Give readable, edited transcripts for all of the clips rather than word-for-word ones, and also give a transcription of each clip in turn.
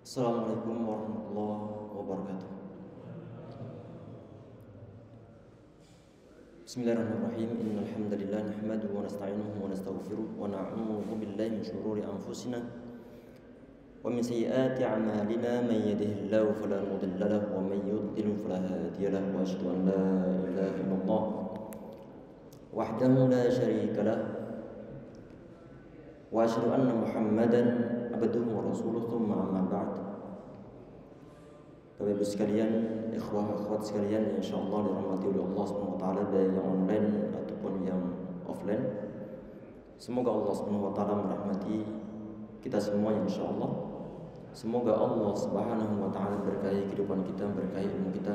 Assalamualaikum warahmatullahi wabarakatuh. Bismillahirrahmanirrahim. Innal hamdalillah nahmaduhu wa nasta'inuhu wa nastaghfiruh wa na'udzu billahi min shururi anfusina wa min sayyiati a'malina. Man yahdihillahu fala mudilla lahu wa man yudlil fala hadiya lahu. Wa asyhadu an la ilaha illallah wahdahu la syarika lahu wa asyhadu anna Muhammadan abduhu wa rasuluh. Tsumma amma ba'd. Bapak Ibu sekalian, ikhwah akhwat sekalian yang insyaallah dirahmati oleh Allah Subhanahu wa taala, baik yang online ataupun yang offline. Semoga Allah Subhanahu wa taala merahmati kita semua insyaallah. Semoga Allah Subhanahu wa taala berkahi kehidupan kita, berkahi ilmu kita,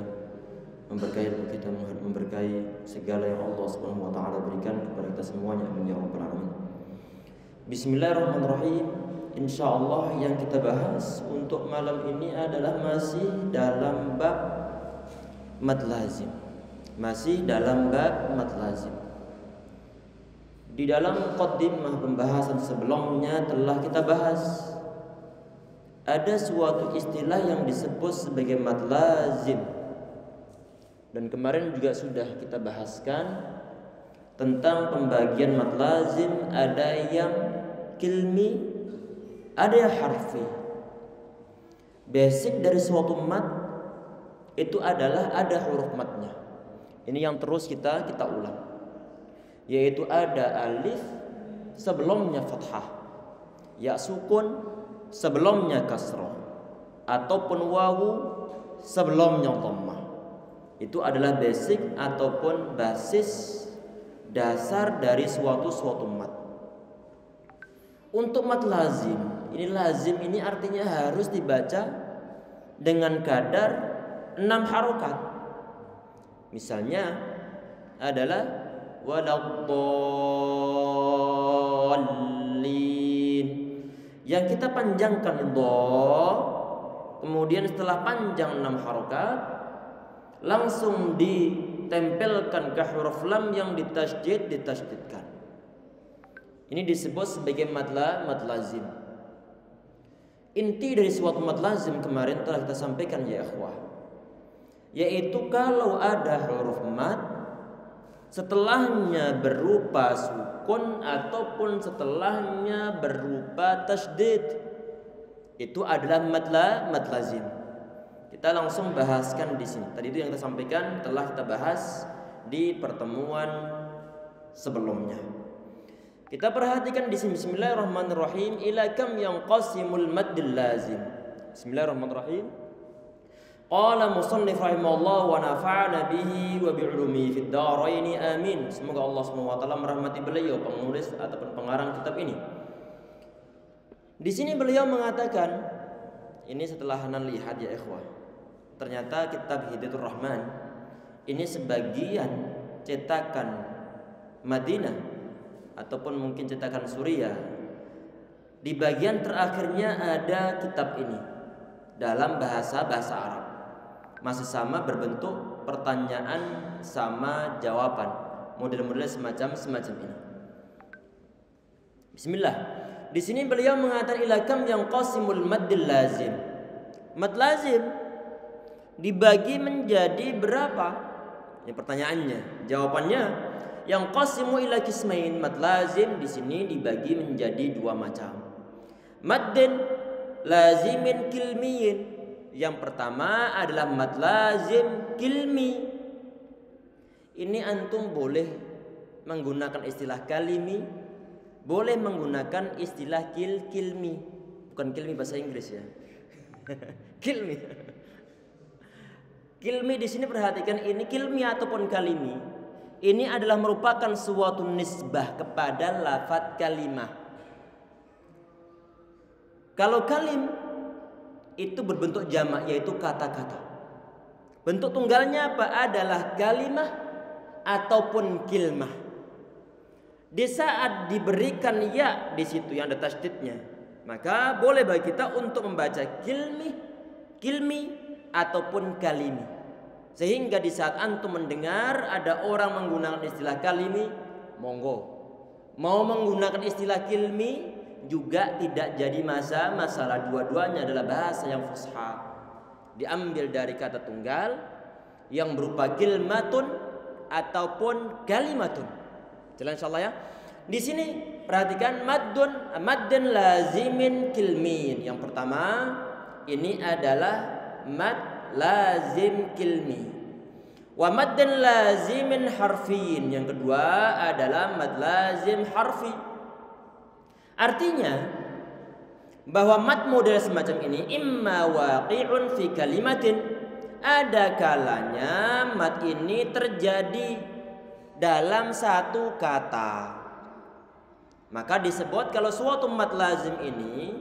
memberkahi segala yang Allah Subhanahu wa taala berikan kepada kita semuanya, amin ya rabbal alamin. Bismillahirrahmanirrahim. Insyaallah yang kita bahas untuk malam ini adalah masih dalam bab mad lazim. Masih dalam bab mad lazim. Di dalam muqaddimah pembahasan sebelumnya telah kita bahas ada suatu istilah yang disebut sebagai mad lazim. Dan kemarin juga sudah kita bahaskan tentang pembagian mad lazim, ada yang kilmi, ada yang harfi. Basic dari suatu mad itu adalah ada huruf madnya. Ini yang terus kita ulang, yaitu ada alif sebelumnya fathah, ya sukun sebelumnya kasrah, ataupun wawu sebelumnya dhammah. Itu adalah basic ataupun basis dasar dari suatu mad. Untuk mad lazim, ini lazim ini artinya harus dibaca dengan kadar 6 harokat. Misalnya adalah waladdallin, yang kita panjangkan dha, kemudian setelah panjang 6 harokat langsung ditempelkan ke huruf lam yang ditasydidkan. Ini disebut sebagai mad lazim. Inti dari suatu mad lazim kemarin telah kita sampaikan ya ikhwah, yaitu kalau ada huruf mad setelahnya berupa sukun ataupun setelahnya berupa tasydid, itu adalah mad lazim. Kita langsung bahaskan di sini. Tadi itu yang kita sampaikan telah kita bahas di pertemuan sebelumnya. Kita perhatikan di sini. Bismillahirrahmanirrahim. Ila kam yanqasimul maddil lazim. Bismillahirrahmanirrahim. Qala musannif rahimahullah wa nafa'ana bihi wa bi'ulumihi fid dharain amin. Semoga Allah Subhanahu wa taala merahmati beliau, penulis ataupun pengarang kitab ini. Di sini beliau mengatakan, ini setelah Hanan lihat ya ikhwah, ternyata kitab Hidayatur Rahman ini sebagian cetakan Madinah ataupun mungkin cetakan Suriah. Di bagian terakhirnya ada kitab ini dalam bahasa Arab. Masih sama berbentuk pertanyaan sama jawaban, model-model semacam ini. Bismillah. Di sini beliau mengatakan ilakam yang qasimul maddil lazim. Mad lazim dibagi menjadi berapa? Ini pertanyaannya. Jawabannya yang qasimu ila qismain. Mad lazim di sini dibagi menjadi 2 macam. Maddin lazimin kilmiyin. Yang pertama adalah mad lazim kilmi. Ini antum boleh menggunakan istilah kalimi, boleh menggunakan istilah kilmi. Bukan kilmi bahasa Inggris ya. Kilmi. Kilmi di sini perhatikan, ini kilmi ataupun kalimi, ini adalah merupakan suatu nisbah kepada lafadz kalimah. Kalau kalim itu berbentuk jamak, yaitu kata-kata. Bentuk tunggalnya apa? Adalah kalimah ataupun kilmah. Di saat diberikan ya di situ yang ada tasydidnya, maka boleh bagi kita untuk membaca kilmi ataupun kalimi. Sehingga di saat antum mendengar ada orang menggunakan istilah kalimi, monggo. Mau menggunakan istilah kilmi, juga tidak jadi masalah. Dua-duanya adalah bahasa yang fusha. Diambil dari kata tunggal yang berupa kilmatun ataupun kalimatun. Jelas insyaallah ya. Di sini perhatikan maddun lazimin kilmin. Yang pertama ini adalah mad lazim kilmi. Wa maddun lazimin harfiin. Yang kedua adalah mad lazim harfi. Artinya bahwa mad model semacam ini imma waqi'un fi kalimatin, ada kalanya mad ini terjadi dalam satu kata. Maka disebut kalau suatu mad lazim ini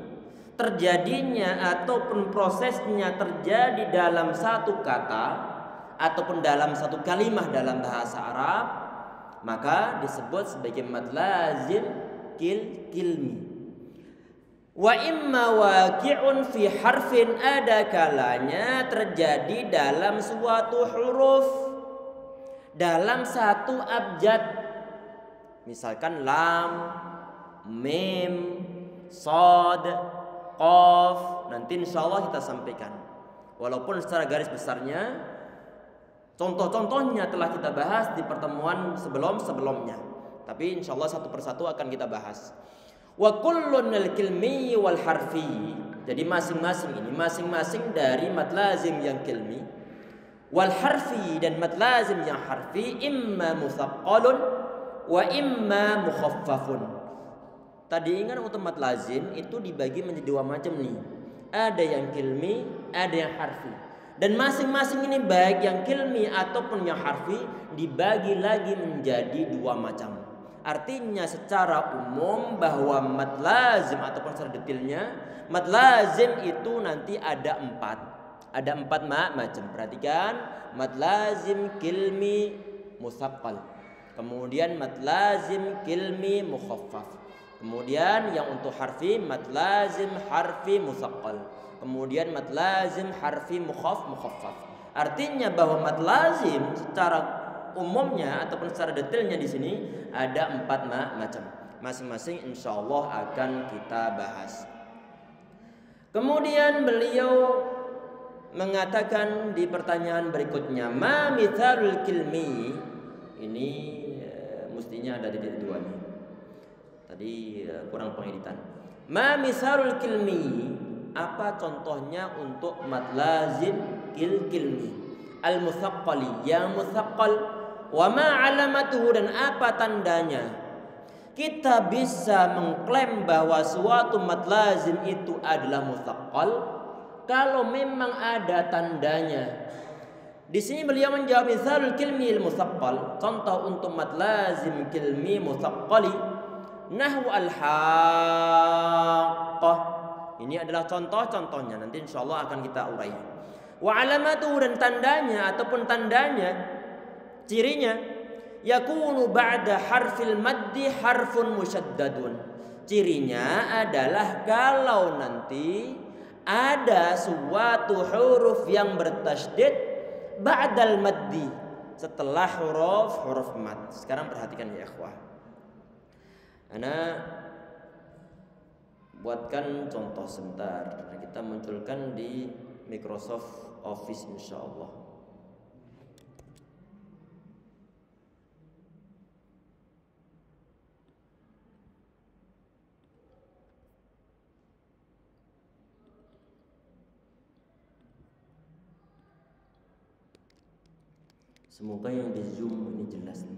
terjadinya ataupun prosesnya terjadi dalam satu kata ataupun dalam satu kalimah dalam bahasa Arab, maka disebut sebagai mad lazim kilmi. Wa imma waqi'un fi harfin, ada kalanya terjadi dalam suatu huruf dalam satu abjad. Misalkan lam, mim, shad, qaf. Nanti insyaallah kita sampaikan. Walaupun secara garis besarnya contoh-contohnya telah kita bahas di pertemuan sebelumnya. Tapi insyaallah satu persatu akan kita bahas. Wa kullun al-kilmi wal harfi. Jadi masing-masing dari mad lazim yang kilmi wal harfi dan mad lazim yang harfi imma musaqqalun wa imma mukhaffafun. Tadi ingat untuk mad lazim itu dibagi menjadi dua macam nih. Ada yang kilmi, ada yang harfi. Dan masing-masing ini baik yang kilmi ataupun yang harfi dibagi lagi menjadi dua macam. Artinya secara umum bahwa mad lazim ataupun secara detailnya mad lazim itu nanti ada empat macam. Perhatikan, mad lazim kilmi musaqqal, kemudian mad lazim kilmi mukhaffaf, kemudian yang untuk harfi mad lazim harfi musaqqal, kemudian mad lazim harfi mukhaffaf. Artinya bahwa mad lazim secara umumnya ataupun secara detailnya di sini ada empat macam. Masing-masing insyaallah akan kita bahas. Kemudian beliau mengatakan di pertanyaan berikutnya, ma mithalul kilmi. Ini mestinya ada titik dua nih. Tadi kurang pengeditan. Ma mithalul kilmi, apa contohnya untuk mad lazim kilmi al musaqqali, yang musaqqal. Wa ma alamatuhu, dan apa tandanya? Kita bisa mengklaim bahwa suatu mad lazim itu adalah musaqqal kalau memang ada tandanya. Di sini beliau menjawab misalul kilmi al musaqqal, contoh untuk mad lazim kilmi musaqqali, nahwu al haqqah. Ini adalah contoh-contohnya, nanti insyaallah akan kita urai. Wa alamatuhu, dan tandanya ataupun tandanya, cirinya, yakunu ba'da harfil maddi harfun musyaddadun. Cirinya adalah kalau nanti ada suatu huruf yang bertasydid ba'dal maddi, setelah huruf mad. Sekarang perhatikan ya ikhwah. Ana buatkan contoh sebentar. Kita munculkan di Microsoft Office insyaallah. Semoga yang di Zoom ini jelas nih.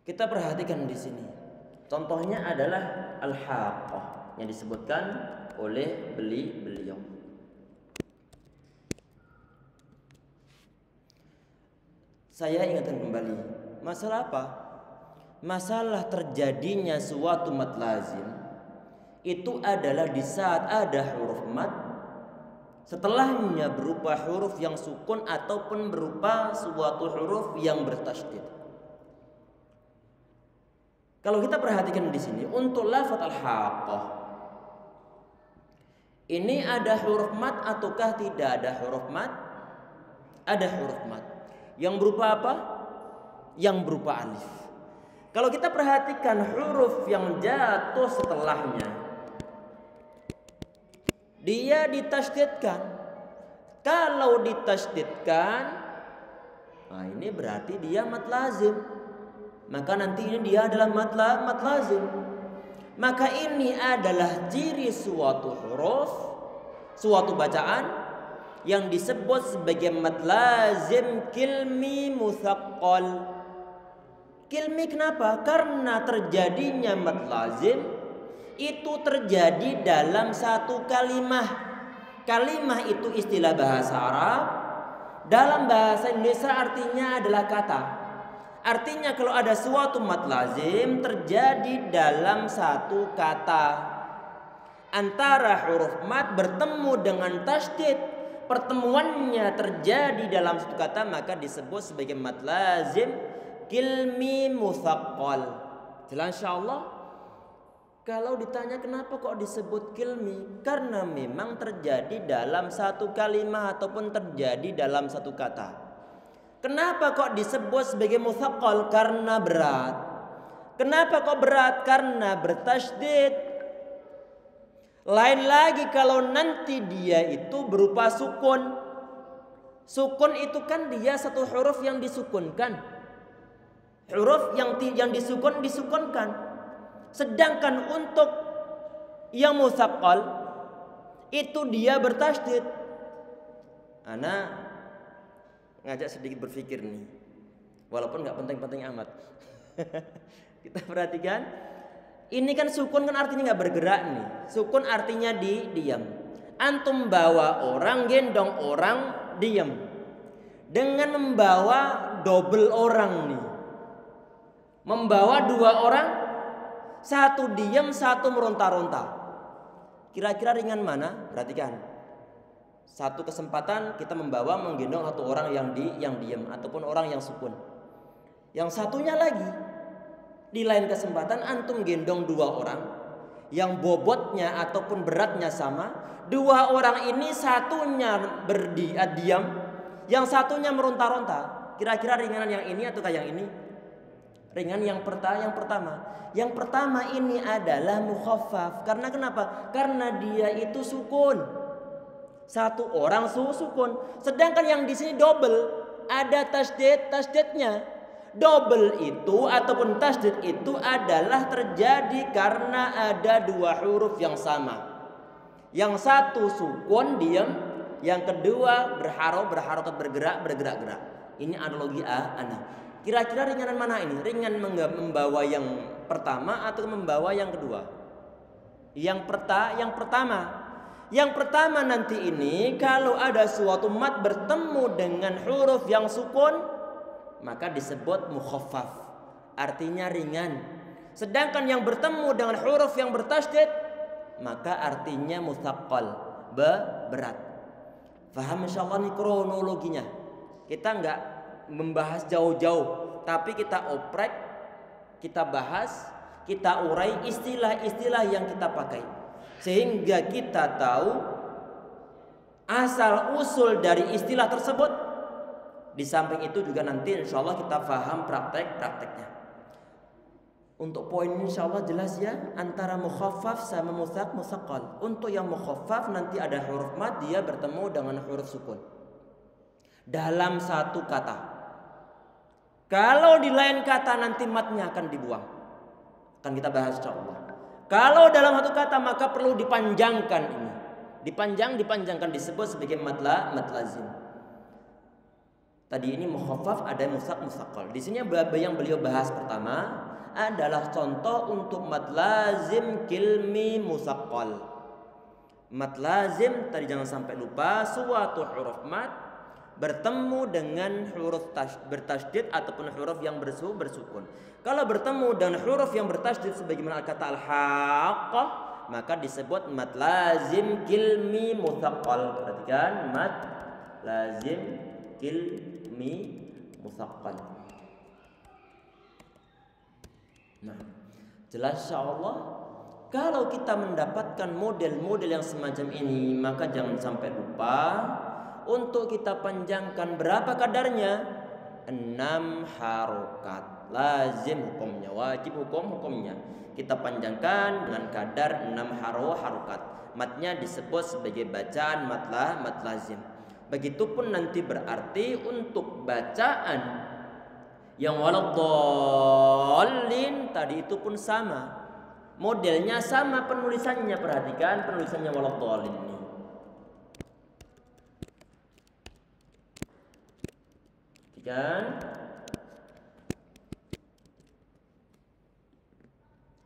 Kita perhatikan di sini. Contohnya adalah al-haqqah yang disebutkan oleh beliau. Saya ingatkan kembali, masalah apa? Masalah terjadinya suatu mad lazim itu adalah di saat ada huruf mad, setelahnya berupa huruf yang sukun ataupun berupa suatu huruf yang bertasydid. Kalau kita perhatikan di sini untuk lafaz al-haqqah Ini ada huruf mat ataukah tidak ada huruf mat? Ada huruf mat. Yang berupa apa? Yang berupa alif. Kalau kita perhatikan huruf yang jatuh setelahnya, dia ditasydidkan. Kalau ditasydidkan, nah ini berarti dia mat lazim. Maka nanti ini dia adalah mat lazim. Maka ini adalah ciri suatu huruf, suatu bacaan yang disebut sebagai mad lazim kilmi mutsaqqal. Kilmi kenapa? Karena terjadinya mad lazim itu terjadi dalam satu kalimah. Kalimah itu istilah bahasa Arab. Dalam bahasa Indonesia artinya adalah kata. Artinya kalau ada suatu mad lazim terjadi dalam satu kata. Antara huruf mad bertemu dengan tasydid, pertemuannya terjadi dalam satu kata, maka disebut sebagai mad lazim kilmi mutsaqqal. Jelas insyaallah? Kalau ditanya kenapa kok disebut kilmi? Karena memang terjadi dalam satu kalimat ataupun terjadi dalam satu kata. Kenapa kok disebut sebagai mutsaqqal? Karena berat. Kenapa kok berat? Karena bertasydid. Lain lagi kalau nanti dia itu berupa sukun. Sukun itu kan dia satu huruf yang disukunkan. Huruf yang disukunkan. Sedangkan untuk yang mutsaqqal itu dia bertasydid. Ana ngajak sedikit berpikir nih, walaupun nggak penting-penting amat. Kita perhatikan, ini kan sukun kan artinya nggak bergerak nih. Sukun artinya diam. Antum bawa orang, gendong orang, diam. Dengan membawa double orang nih, membawa dua orang, satu diam, satu meronta-ronta. Kira-kira ringan mana? Perhatikan. Satu kesempatan kita menggendong satu orang yang diam ataupun orang yang sukun. Yang satunya lagi di lain kesempatan antum gendong dua orang yang bobotnya ataupun beratnya sama. Dua orang ini satunya diam, yang satunya meronta-ronta. Kira-kira ringanan yang ini atau yang ini? Ringan yang pertama. Yang pertama ini adalah mukhaffaf. Karena kenapa? Karena dia itu sukun. Satu orang sukun. Sedangkan yang di sini double, ada tasydidnya. Double itu ataupun tasydid itu adalah terjadi karena ada dua huruf yang sama. Yang satu sukun diam, yang kedua berharokat bergerak. Ini analogi ana. Kira-kira ringanan mana ini? Ringan membawa yang pertama atau membawa yang kedua? Yang pertama. Yang pertama nanti ini kalau ada suatu mad bertemu dengan huruf yang sukun, maka disebut mukhaffaf, artinya ringan. Sedangkan yang bertemu dengan huruf yang bertasydid, maka artinya mutsaqqal, berat. Faham insyaallah nih kronologinya. Kita enggak membahas jauh-jauh, tapi kita oprek, kita bahas, kita urai istilah-istilah yang kita pakai. Sehingga kita tahu asal usul dari istilah tersebut. Di samping itu juga nanti insya Allah kita paham prakteknya. Untuk poin ini insya Allah jelas ya, antara mukhaffaf sama mutsaqqal. Untuk yang mukhaffaf nanti ada huruf mad, dia bertemu dengan huruf sukun dalam satu kata. Kalau di lain kata nanti madnya akan dibuang. Akan kita bahas insya Allah. Kalau dalam satu kata maka perlu dipanjangkan ini. Dipanjangkan disebut sebagai mad lazim. Tadi ini mukhaffaf, ada mutsaqqal. Di sini yang beliau bahas pertama adalah contoh untuk mad lazim kilmi mutsaqqal. Mad lazim tadi jangan sampai lupa, suatu huruf mad bertemu dengan huruf bertasydid ataupun huruf yang bersukun. Kalau bertemu dengan huruf yang bertasydid sebagaimana kata al-haqqah, maka disebut mad lazim kilmi mutsaqqal. Perhatikan, mad lazim kilmi mutsaqqal. Nah, jelas insyaallah kalau kita mendapatkan mendapatkan model-model yang semacam ini, maka jangan sampai lupa untuk kita panjangkan berapa kadarnya? 6 harokat. Lazim hukumnya, wajib hukumnya. Kita panjangkan dengan kadar 6 harokat. Matnya disebut sebagai bacaan mat lazim. Begitupun nanti berarti untuk bacaan yang waladhdallin tadi itu pun sama. Modelnya sama, penulisannya, perhatikan penulisannya waladhdallin ini. Perhatikan.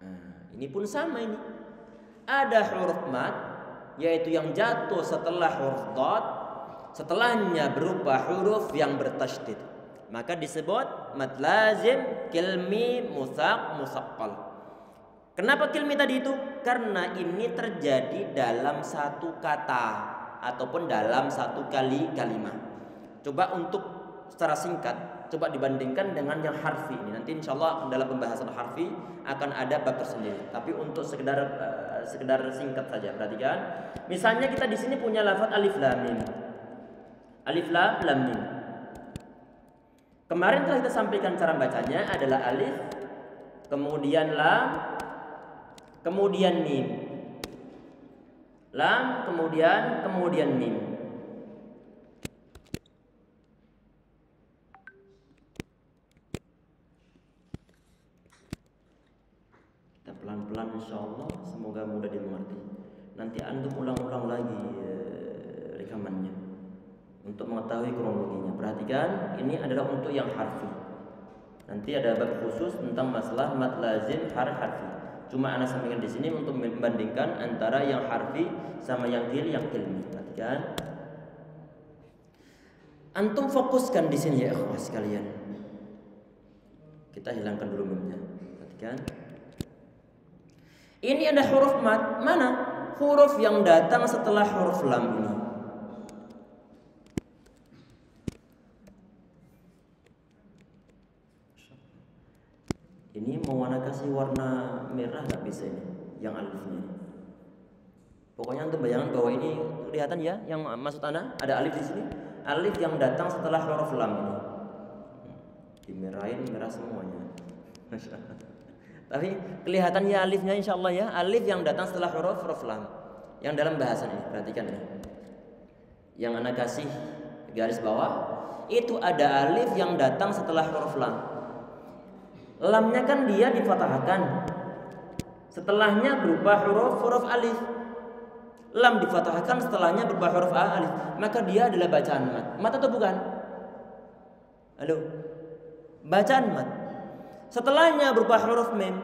Nah, ini pun sama ini. Ada huruf mat, yaitu yang jatuh setelah huruf dhad, setelahnya berupa huruf yang bertasydid. Maka disebut mat lazim, kilmi, mutsaq, musaqqal. Kenapa kilmi tadi itu? Karena ini terjadi dalam satu kata ataupun dalam satu kalimat. Coba untuk secara singkat, coba dibandingkan dengan yang harfi ini. Nanti insya Allah dalam pembahasan harfi akan ada bab tersendiri. Tapi untuk sekedar singkat saja, perhatikan. Misalnya kita di sini punya lafaz alif lam mim. Alif lam mim. Kemarin telah kita sampaikan cara bacanya adalah alif, kemudian lam, kemudian mim. Lam, kemudian mim. Kita pelan-pelan insyaallah, semoga mudah dimengerti. Nanti antum ulang-ulang lagi rekamannya untuk mengetahui kronologinya. Perhatikan, ini adalah untuk yang harfi. Nanti ada bab khusus tentang masalah mat lazim harfi. Cuma ana sampaikan di sini untuk membandingkan antara yang harfi sama yang ilmi. Perhatikan. Antum fokuskan di sini ya ikhwah sekalian. Kita hilangkan dulu mimnya. Perhatikan. Ini ada huruf mat. Mana? Huruf yang datang setelah huruf lam ini. Ini mau ana kasih warna merah nggak bisa ini, yang alifnya. Pokoknya antum bayangkan bahwa ini kelihatan ya, yang maksud ana ada alif di sini, alif yang datang setelah huruf lam ini. Dimerahin merah semuanya. Tapi kelihatan ya alifnya insyaallah ya, alif yang datang setelah huruf lam. Yang dalam bahasan ini perhatikan ya. Yang ana kasih garis bawah itu ada alif yang datang setelah huruf lam. Lamnya kan dia difathahkan, setelahnya berupa huruf alif. Lam difathahkan, setelahnya berupa huruf alif. Maka dia adalah bacaan mat. Mat atau bukan? Halo, bacaan mat. Setelahnya berupa huruf mim.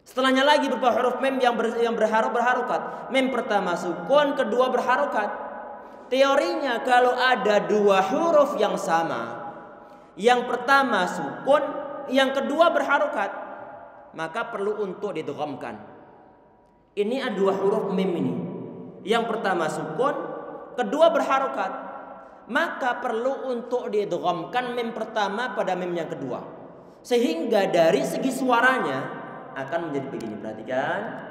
Setelahnya lagi berupa huruf mim yang berharokat. Mim pertama sukun, kedua berharokat. Teorinya kalau ada dua huruf yang sama, yang pertama sukun, yang kedua berharokat, maka perlu untuk didghamkan. Ini ada dua huruf mim ini. Yang pertama sukun, kedua berharokat, maka perlu untuk didghamkan mim pertama pada mim yang kedua. Sehingga dari segi suaranya akan menjadi begini. Perhatikan.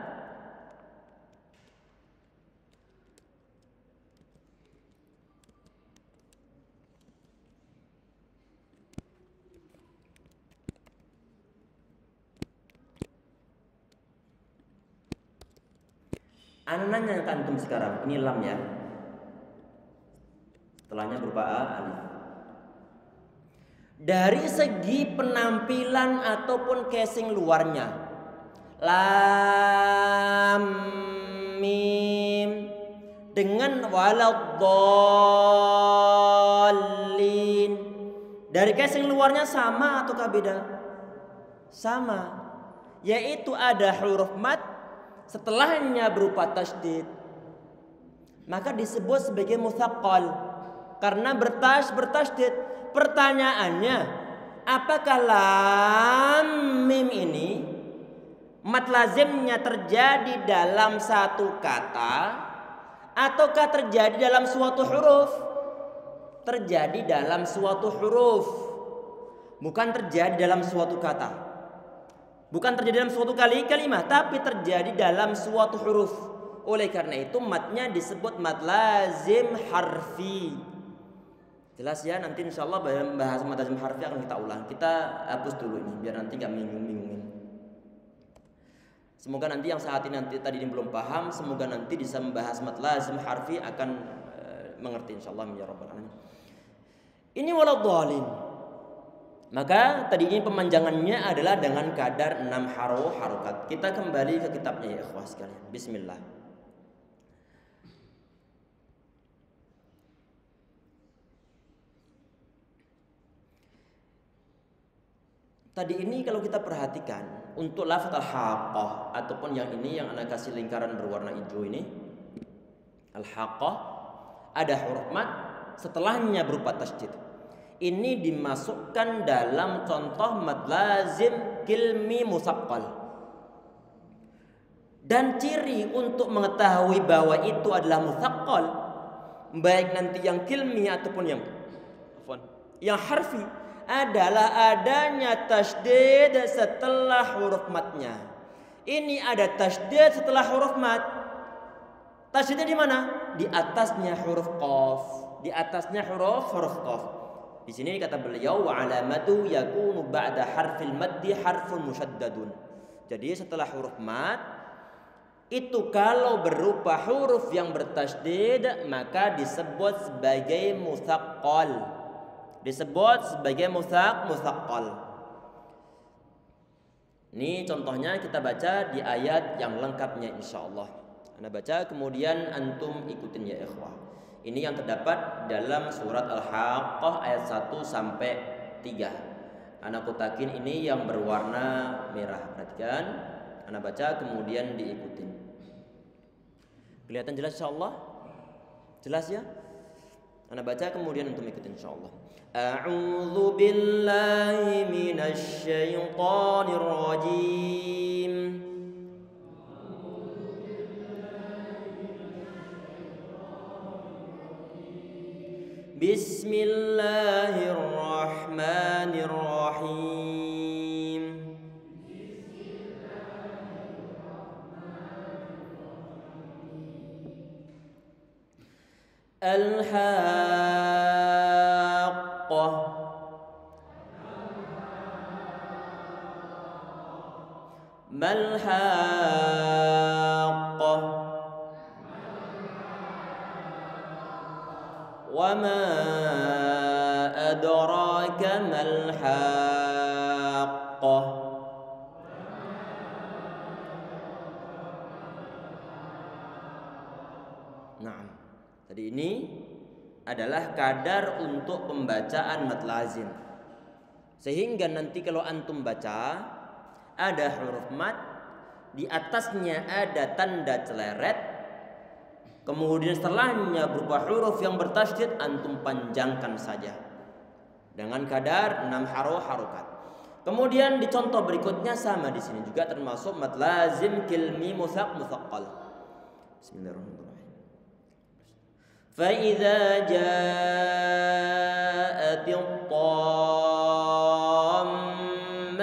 Ana nanya ke antum sekarang, ini lam ya. Setelahnya berupa alif. Dari segi penampilan ataupun casing luarnya, lam mim dengan waladhdallin, dari casing luarnya sama ataukah beda? Sama, yaitu ada huruf mat, setelahnya berupa tasydid, maka disebut sebagai mutsaqqal karena bertasydid. Pertanyaannya, apakah lam mim ini mat lazimnya terjadi dalam satu kata ataukah terjadi dalam suatu huruf? Terjadi dalam suatu huruf, bukan terjadi dalam suatu kata. Bukan terjadi dalam suatu kalimat, tapi terjadi dalam suatu huruf. Oleh karena itu matnya disebut mad lazim harfi. Jelas ya, nanti insya Allah bahas mad lazim harfi akan kita ulang. Kita hapus dulu ini biar nanti nggak bingung-bingungin. Semoga nanti yang saat ini tadi ini belum paham, semoga nanti bisa membahas mad lazim harfi akan mengerti insya Allah ya rabbal alamin. Ini waladhdallin. Maka tadi ini pemanjangannya adalah dengan kadar 6 harokat. Kita kembali ke kitabnya ya ikhwah sekalian. Bismillah. Tadi ini kalau kita perhatikan untuk lafaz al-haqqah ataupun yang ini yang anak kasih lingkaran berwarna hijau ini, al-haqqah ada huruf mad setelahnya berupa tasydid. Ini dimasukkan dalam contoh mad lazim kilmi musaqqal. Dan ciri untuk mengetahui bahwa itu adalah musaqqal, baik nanti yang kilmi ataupun yang harfi, adalah adanya tasydid setelah huruf madnya. Ini ada tasydid setelah huruf mad. Tasydidnya di mana? Di atasnya huruf qaf. Di atasnya huruf qaf. Di sini kata beliau wa alamatu yakunu ba'da harfil maddi harfun musyaddadun. Jadi setelah huruf mad itu kalau berupa huruf yang bertasydid maka disebut sebagai musaqqal. Disebut sebagai musaqqal. Ini contohnya kita baca di ayat yang lengkapnya insyaallah. Anda baca kemudian antum ikutin ya ikhwah. Ini yang terdapat dalam surat Al-Haqqah ayat 1 sampai 3. Anak kotakin ini yang berwarna merah. Perhatikan. Anak baca kemudian diikutin. Kelihatan jelas insyaallah? Jelas ya? Anak baca kemudian antum ikutin insyaallah. A'udzu billahi minasy syaithanir rajim. Bismillahirrahmanirrahim. Al-Haqqah. Mal-Haqqah. Wa ma adraka mal-haqqah. Nah, tadi ini adalah kadar untuk pembacaan mad lazim. Sehingga nanti kalau antum baca ada huruf mad, di atasnya ada tanda celeret, kemudian setelahnya berupa huruf yang bertasydid, antum panjangkan saja dengan kadar 6 harokat. Kemudian di contoh berikutnya sama di sini juga termasuk mad lazim kilmi musaqqal. Bismillahirrahmanirrahim. Fa idza ja'atit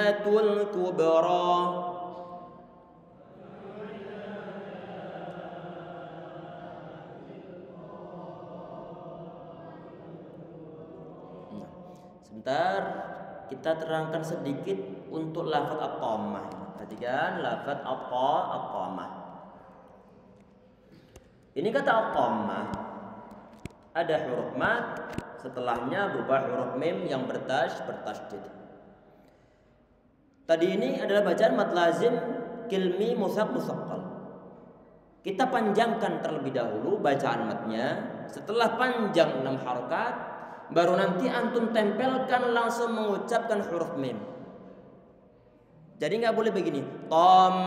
tammatul kubra. Sebentar kita terangkan sedikit untuk lafaz at-tammah. Perhatikan lafaz at-tammah. Ini kata at-tammah ada huruf mad, setelahnya berupa huruf mim yang bertasydid. Tadi ini adalah bacaan mad lazim kilmi musaqqal. Kita panjangkan terlebih dahulu bacaan madnya, setelah panjang 6 harokat baru nanti antum tempelkan langsung mengucapkan huruf mim. Jadi nggak boleh begini. Tammatul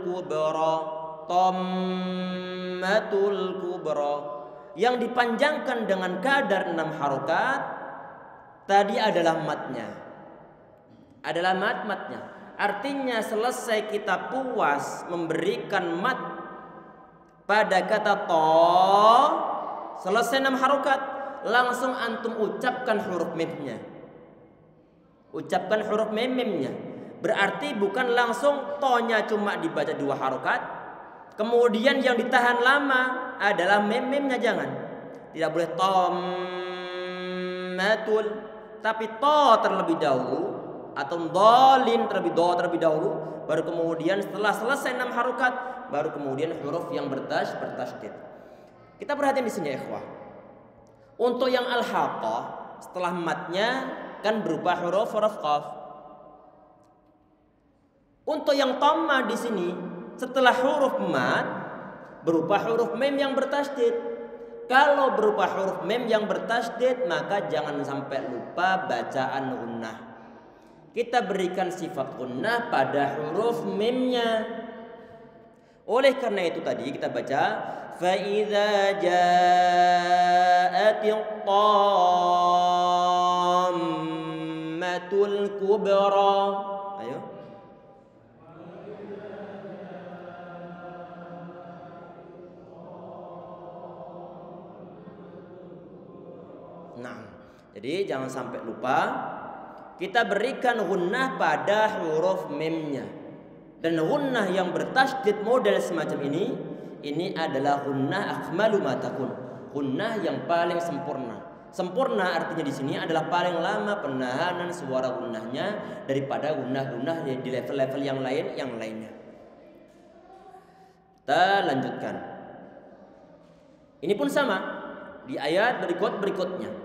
kubra, tammatul kubra. Yang dipanjangkan dengan kadar 6 harokat tadi adalah matnya. Adalah matnya. Artinya selesai kita puas memberikan mat pada kata to, selesai 6 harokat, langsung antum ucapkan huruf mimnya. Ucapkan huruf mem-memnya. Berarti bukan langsung tonya cuma dibaca 2 harokat, kemudian yang ditahan lama adalah mem-memnya, jangan. Tidak boleh tommatul, tapi to terlebih dahulu atau dolin terlebih dahulu, baru kemudian setelah selesai 6 harokat baru kemudian huruf yang bertasydid. Kita perhatikan di sini ya ikhwah. Untuk yang al-haqah setelah matnya kan berupa huruf qaf. Untuk yang thamma di sini setelah huruf mat berupa huruf mem yang bertasydid. Kalau berupa huruf mem yang bertasydid maka jangan sampai lupa bacaan gunnah. Kita berikan sifat gunnah pada huruf memnya. Oleh karena itu tadi kita baca fa idza ja'atil tammatul kubra. Ayo. Nah, jadi jangan sampai lupa kita berikan gunnah pada huruf memnya. Dan gunnah yang bertasydid model semacam ini adalah gunnah akmalu ma takun. Gunnah yang paling sempurna. Sempurna artinya di sini adalah paling lama penahanan suara gunnahnya daripada gunnah-gunnah di level-level yang lainnya. Kita lanjutkan. Ini pun sama di ayat berikutnya.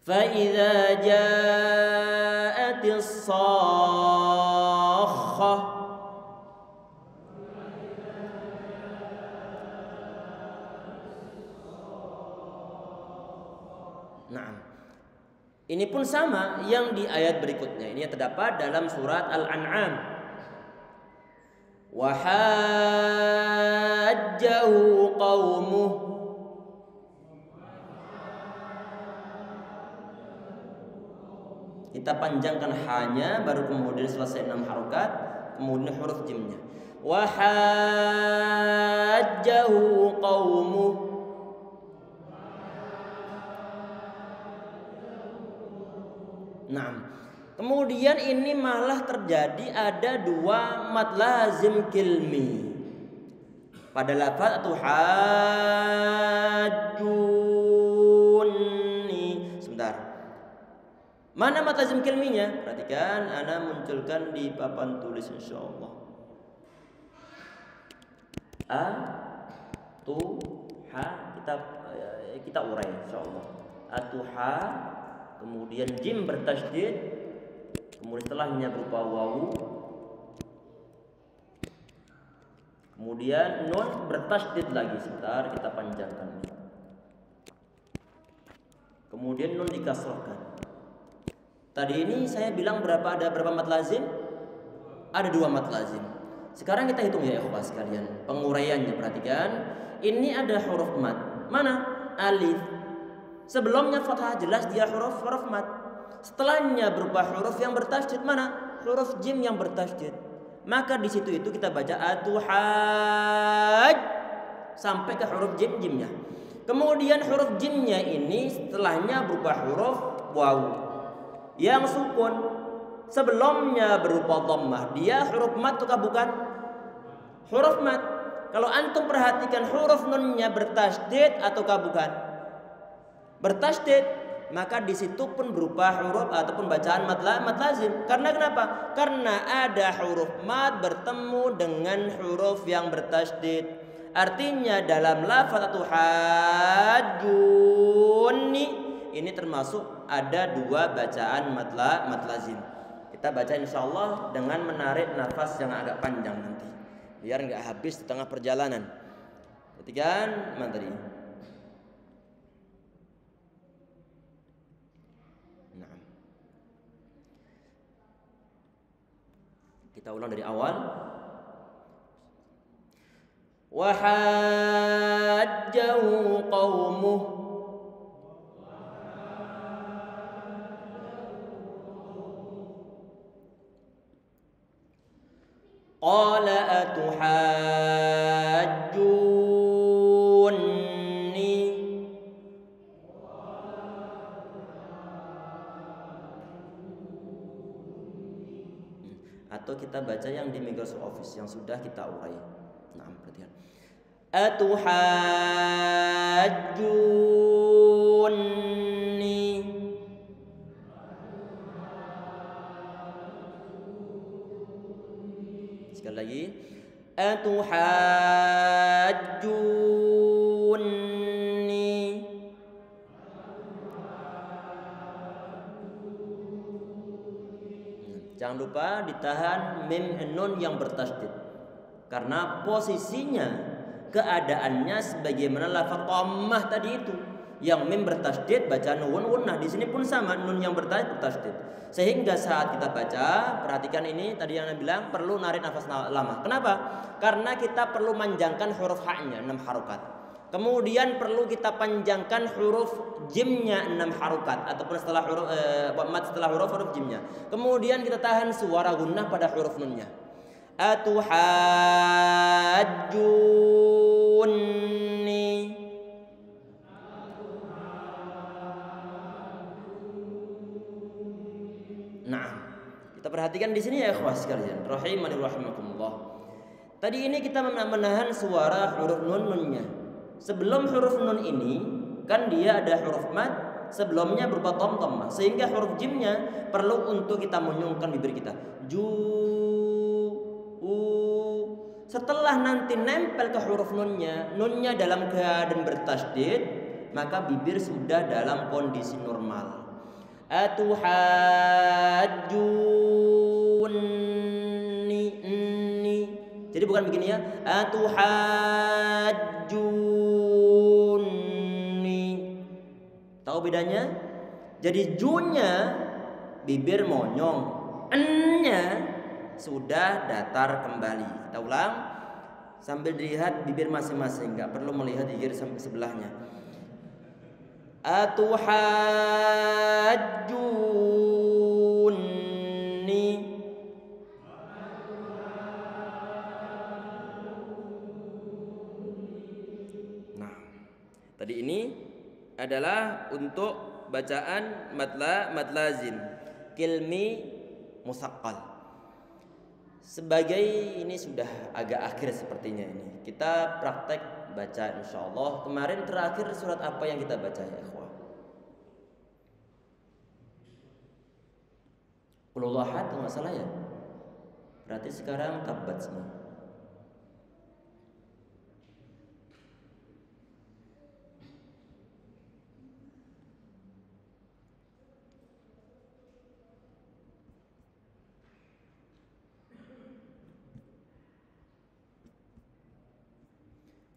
فَإِذَا جَاءَتِ الصَّاخَّةُ. Nah, ini pun sama yang di ayat berikutnya. Ini yang terdapat dalam surat Al-An'am. Wa hajjahu qaumuh. Kita panjangkan hanya baru kemudian selesai 6 harokat, kemudian huruf jimnya. Wa hajjahu qaumuh. Nah, kemudian ini malah terjadi ada 2 mad lazim kilmi pada lafaz atau hajjuni. Sebentar. Mana mad lazim kilminya? Perhatikan, ana munculkan di papan tulis insyaallah. A tu ha kita urai insyaallah. Atuha, kemudian jim bertasydid, kemudian setelahnya berupa wawu, kemudian nun bertasydid lagi. Sebentar kita panjangkan. Kemudian nun dikasrahkan. Tadi ini saya bilang ada berapa mad lazim? Ada 2 mad lazim. Sekarang kita hitung ya ikhwah sekalian. Penguraiannya perhatikan. Ini ada huruf mad. Mana? Alif. Sebelumnya fathah jelas dia huruf mad. Setelahnya berupa huruf yang bertasydid. Mana? Huruf jim yang bertasydid. Maka di situ itu kita baca atuhaj sampai ke huruf jimnya. Kemudian huruf jimnya ini setelahnya berupa huruf wawu yang sukun. Sebelumnya berupa dhammah. Dia huruf mat ataukah bukan? Huruf mat. Kalau antum perhatikan huruf nunnya bertasydid ataukah bukan? Bertasydid. Maka di situ pun berupa huruf ataupun bacaan mad lazim. Karena kenapa? Karena ada huruf mat bertemu dengan huruf yang bertasydid. Artinya dalam lafaz atau hajuni ini termasuk ada 2 bacaan mad lazim. Kita baca insyaallah dengan menarik nafas yang agak panjang nanti, biar nggak habis di tengah perjalanan. Perhatikan mana tadi? Nah, kita ulang dari awal. Wa hajjahu qaumuh. Qala atuhajjunni. kita baca yang di Microsoft Office yang sudah kita urai. Nah, perhatikan. Atuhajjunni. Sekali lagi. Atuhajjunni. Jangan lupa ditahan mim nun yang bertasydid. Karena posisinya, keadaannya sebagaimana lafaz dhammah tadi itu. Yang mim bertasydid baca nun gunnah. Di sini pun sama, nun yang bertasydid. Sehingga saat kita baca, perhatikan ini tadi yang Anda bilang perlu narik nafas lama. Kenapa? Karena kita perlu manjangkan huruf ha-nya 6 harokat. Kemudian perlu kita panjangkan huruf jimnya 6 harokat ataupun setelah huruf setelah huruf jimnya. Kemudian kita tahan suara gunnah pada huruf nunnya. Atuhajjunni. Nah, kita perhatikan di sini ya ikhwah sekalian, rahimani rahimakumullah. Tadi ini kita menahan suara huruf nunnya. Sebelum huruf nun ini kan dia ada huruf mad, sebelumnya berupa tom-tom, sehingga huruf jimnya perlu untuk kita menyungkan bibir kita. Setelah nanti nempel ke huruf nunnya dalam keadaan bertasydid, maka bibir sudah dalam kondisi normal. Atuhajjunni. Jadi bukan begini ya. Atuhajjunni. Tahu bedanya? Jadi junya bibir monyong, n-nya sudah datar kembali. Kita ulang sambil dilihat bibir masing-masing, nggak perlu melihat bibir sebelahnya. Atuhajjunni. Nah, tadi ini adalah untuk bacaan mad lazim kilmi musaqqal. Sebagai ini sudah agak akhir sepertinya ini. Kita praktek baca insyaallah. Kemarin terakhir surat apa yang kita baca ya ikhwah? Qul huwallahu ahad enggak salah ya? Berarti sekarang tabat semua.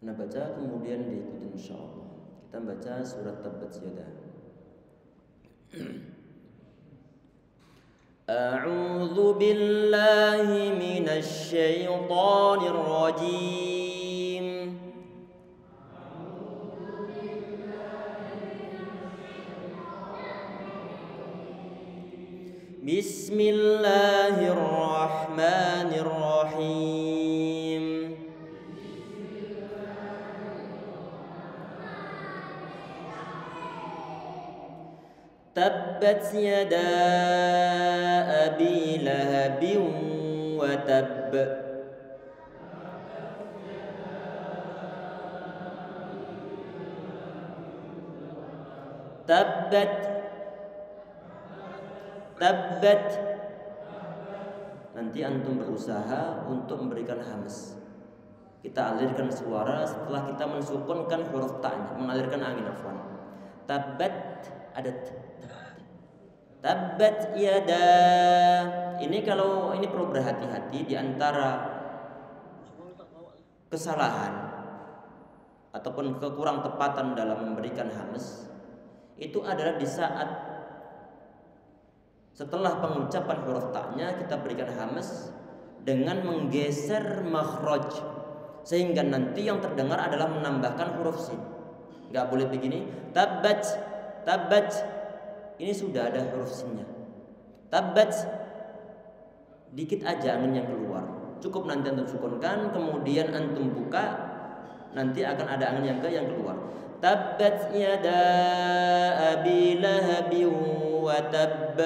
Nah, baca kemudian diikuti insyaallah. Kita baca surat Tabbat Yadah. A'udzu billahi minasy syaithanir rajim. Bismillahirrahmanirrahim. Tabbat yada abi lahabin wa tabb. Tabbat. Nanti antum berusaha untuk memberikan hamas. Kita alirkan suara setelah kita mensukunkan huruf ta-nya, mengalirkan angin afwan. Tabbat ada tabbat yada. Ini kalau ini perlu berhati-hati di antara kesalahan ataupun kekurang tepatan dalam memberikan hamas. Itu adalah di saat setelah pengucapan huruf ta-nya kita berikan hamas dengan menggeser makhraj, sehingga nanti yang terdengar adalah menambahkan huruf sin. Enggak boleh begini. Tabbat. Ini sudah ada huruf sinnya. Tabbat. Dikit aja angin yang keluar. Cukup nanti antum sukunkan, kemudian antum buka, nanti akan ada angin yang keluar. Tabbat yada abi lahabin wa tabb.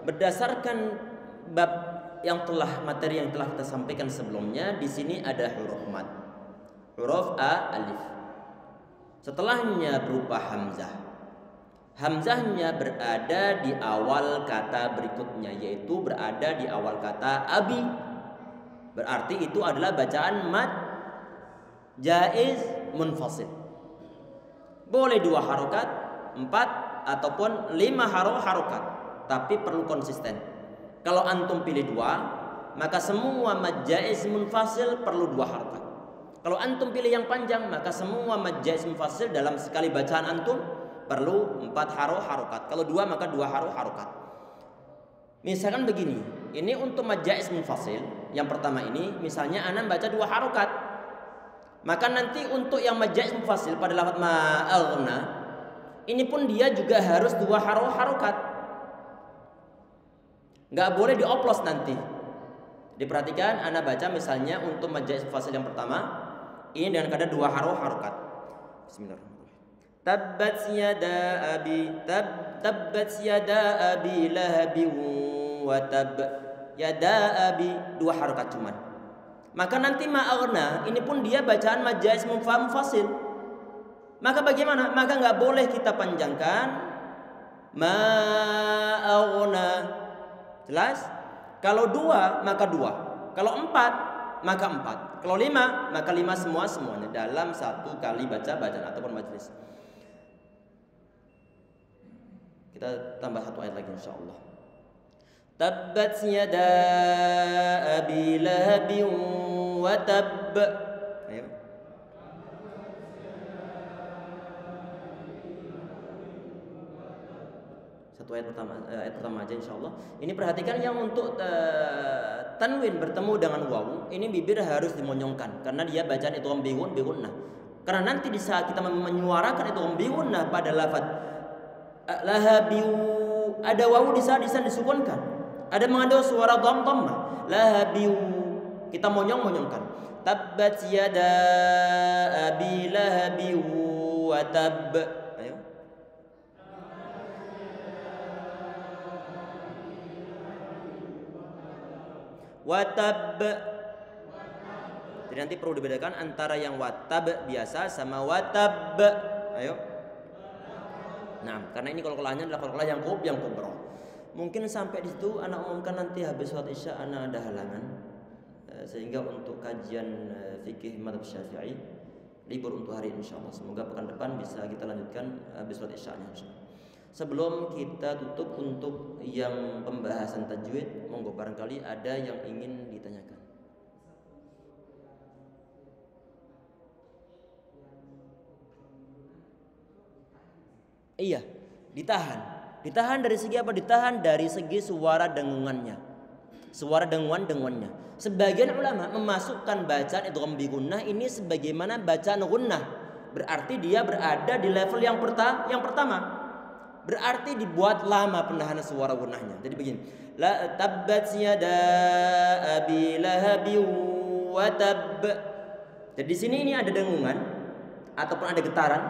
Berdasarkan bab materi yang telah kita sampaikan sebelumnya, di sini ada huruf mad. Huruf alif. Setelahnya berupa hamzah. Hamzahnya berada di awal kata berikutnya, yaitu berada di awal kata abi. Berarti itu adalah bacaan mad jaiz munfasil. Boleh 2 harokat, 4 ataupun 5 harokat, tapi perlu konsisten. Kalau antum pilih 2, maka semua mad jaiz munfasil perlu 2 harokat. Kalau antum pilih yang panjang, maka semua mad jaiz munfasil dalam sekali bacaan antum perlu 4 harokat. Kalau 2 maka 2 harokat. Misalkan begini, ini untuk mad jaiz munfasil yang pertama ini, misalnya ana baca 2 harokat, maka nanti untuk yang mad jaiz munfasil pada lafaz ma'aghna, ini pun dia juga harus 2 harokat. Nggak boleh dioplos nanti. Diperhatikan, ana baca misalnya untuk mad jaiz munfasil yang pertama, ini dengan kadar 2 harokat. Bismillahirrahmanirrahim. Tabbat yada abi lahabi wa tab. Yada abi 2 harokat cuman. Maka nanti ma'aghna ini pun dia bacaan mad jaiz munfasil. Maka bagaimana? Maka nggak boleh kita panjangkan ma'aghna. Jelas? Kalau 2 maka 2. Kalau 4 maka 4. Kalau 5 maka 5 semuanya dalam satu kali bacaan ataupun majlis. Kita tambah satu ayat lagi insyaallah. Tabbat yada abi lahabin wa tab. Ayo. Satu ayat pertama aja insyaallah. Ini perhatikan yang untuk tanwin bertemu dengan wawu, ini bibir harus dimonyongkan karena dia bacaan itu bigunnah. Karena nanti di saat kita menyuarakan itu bigunnah pada lafaz lahabiu, ada wawu di sana disukunkan. Ada mengandung suara dhammah. Lahabiu, kita monyongkan. Tabbat yada abi lahabi wa tab. Ayo. Wa tab. Jadi nanti perlu dibedakan antara yang watab biasa sama watab. Ayo. Nah, karena ini qalqalahnya adalah qalqalah yang kubra. Mungkin sampai di situ anak umumkan, nanti habis sholat isya anak ada halangan, sehingga untuk kajian fikih mazhab Syafi'i libur untuk hari ini insyaallah. Semoga pekan depan bisa kita lanjutkan habis sholat isya-nya insyaallah. Sebelum kita tutup untuk yang pembahasan tajwid, monggo barangkali ada yang ingin ditanyakan. Iya, ditahan dari segi apa? Ditahan dari segi suara dengungannya. Suara dengungannya. Sebagian ulama memasukkan bacaan idgham bi gunnah ini sebagaimana bacaan gunnah. Berarti dia berada di level yang pertama. Berarti dibuat lama penahanan suara gunnahnya. Jadi begini. La tabbat yada abi lahabi wa tab. Jadi di sini ini ada dengungan ataupun ada getaran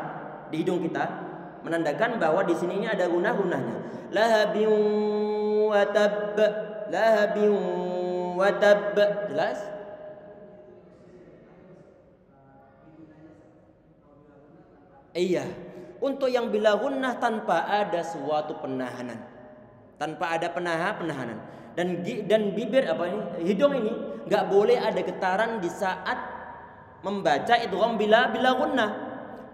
di hidung kita, menandakan bahwa di sini ini ada gunnahnya. Lahabin wa tab, lahabin wa tab. Jelas? Iya. Untuk yang bila gunnah tanpa ada suatu penahanan, tanpa ada penahanan, dan bibir hidung ini nggak boleh ada getaran di saat membaca idgham bila gunnah.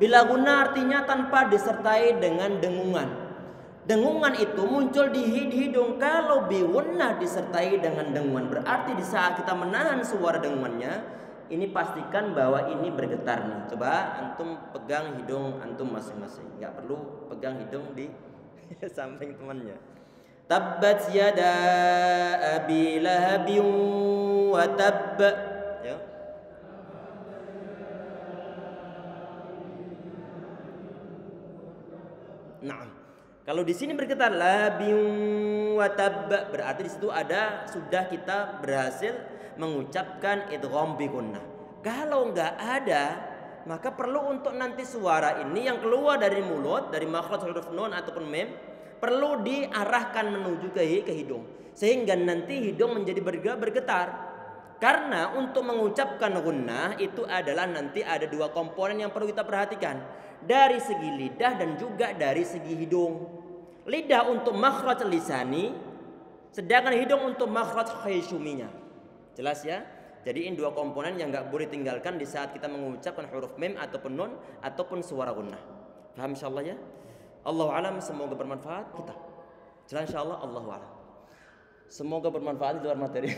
Bila gunnah artinya tanpa disertai dengan dengungan. Dengungan itu muncul di hidung. Kalau bi gunnah disertai dengan dengungan, berarti di saat kita menahan suara dengungannya, ini pastikan bahwa ini bergetar nih. Coba antum pegang hidung antum masing-masing. Nggak perlu pegang hidung di samping temannya. Tabbat yada abi lahabin wa tab. Ya. Nah, kalau di sini bergetar labin wa tab, berarti di situ sudah kita berhasil mengucapkan idgham bi gunnah. Kalau enggak ada, maka perlu untuk nanti suara ini yang keluar dari mulut, dari makhraj huruf nun ataupun mim, perlu diarahkan menuju ke hidung, sehingga nanti hidung menjadi bergetar. Karena untuk mengucapkan gunnah itu adalah nanti ada dua komponen yang perlu kita perhatikan, dari segi lidah dan juga dari segi hidung. Lidah untuk makhraj lisani, sedangkan hidung untuk makhraj khaysyuminya. Jelas ya? Jadi ini dua komponen yang nggak boleh tinggalkan di saat kita mengucapkan huruf mim ataupun nun ataupun suara gunnah. Paham insyaallah ya? Allahu alam, semoga bermanfaat kita. Jelas insyaallah, Allahu alam. Semoga bermanfaat di luar materi.